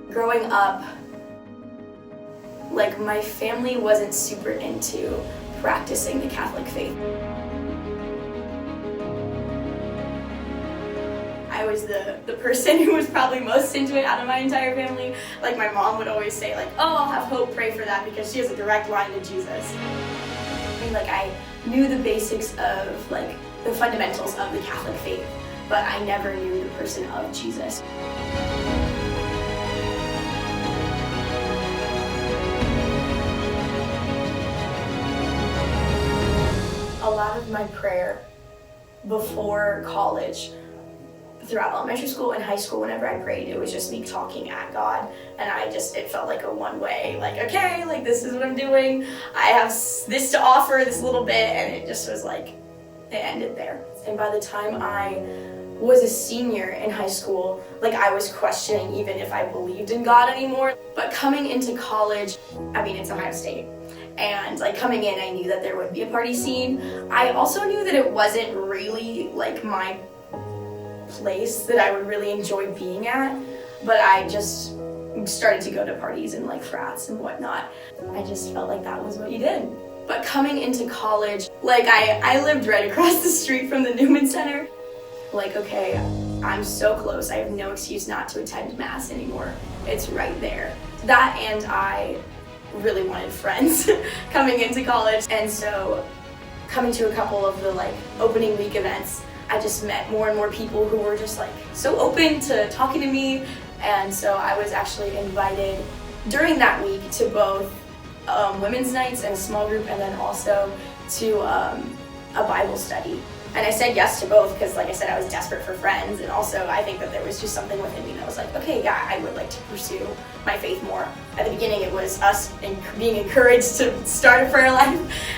Growing up, like, my family wasn't super into practicing the Catholic faith. I was the person who was probably most into it out of my entire family. Like, my mom would always say, like, oh, I'll have Hope pray for that because she has a direct line to Jesus. I mean, like, I knew the basics of, like, the fundamentals of the Catholic faith, but I never knew the person of Jesus. A lot of my prayer before college, throughout elementary school and high school, whenever I prayed, it was just me talking at God, and it felt like a one-way, like, okay, like, this is what I'm doing, I have this to offer, this little bit, and it just was like, it ended there. And by the time I was a senior in high school, like, I was questioning even if I believed in God anymore. But coming into college, I mean, it's Ohio State, and like, coming in, I knew that there would be a party scene. I also knew that it wasn't really like my place that I would really enjoy being at, but I just started to go to parties and like frats and whatnot. I just felt like that was what you did. But coming into college, like, I lived right across the street from the Newman Center. Like, okay, I'm so close, I have no excuse not to attend Mass anymore. It's right there. That, and I really wanted friends coming into college, and so coming to a couple of the like opening week events, I just met more and more people who were just like so open to talking to me, and so I was actually invited during that week to both women's nights and a small group, and then also to a Bible study. And I said yes to both because, like I said, I was desperate for friends, and also I think that there was just something within me that was like, okay, yeah, I would like to pursue my faith more. At the beginning, it was us being encouraged to start a prayer life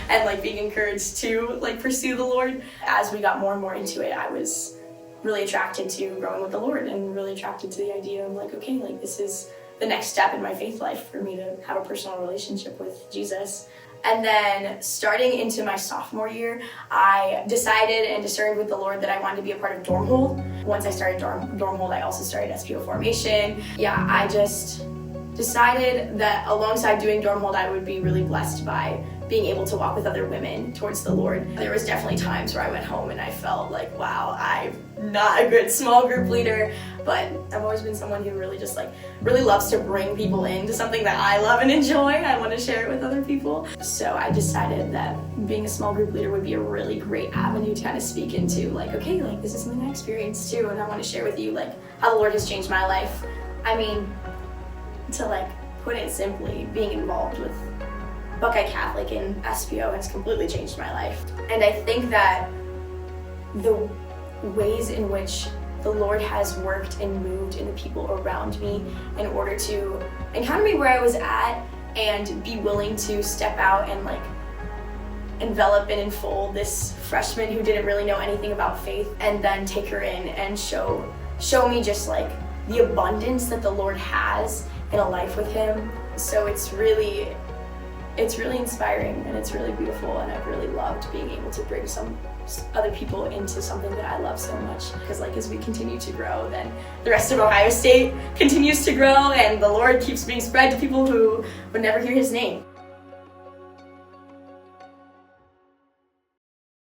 and like being encouraged to like pursue the Lord. As we got more and more into it, I was really attracted to growing with the Lord and really attracted to the idea of like, okay, like, this is the next step in my faith life for me to have a personal relationship with Jesus. And then starting into my sophomore year, I decided and discerned with the Lord that I wanted to be a part of Dorm Hold. Once I started Dorm Hold, I also started SPO formation. Yeah, I just decided that alongside doing Dorm Hold, I would be really blessed by being able to walk with other women towards the Lord. There was definitely times where I went home and I felt like, wow, I'm not a good small group leader, but I've always been someone who really just like, really loves to bring people into something that I love and enjoy. I want to share it with other people. So I decided that being a small group leader would be a really great avenue to kind of speak into like, okay, like, this is something I experienced too, and I want to share with you like how the Lord has changed my life. I mean, to like put it simply, being involved with Buckeye Catholic and SPO has completely changed my life. And I think that the ways in which the Lord has worked and moved in the people around me in order to encounter me where I was at and be willing to step out and like envelop and enfold this freshman who didn't really know anything about faith, and then take her in and show me just like the abundance that the Lord has in a life with Him. So it's really inspiring, and it's really beautiful, and I've really loved being able to bring some other people into something that I love so much. Because like, as we continue to grow, then the rest of Ohio State continues to grow, and the Lord keeps being spread to people who would never hear His name.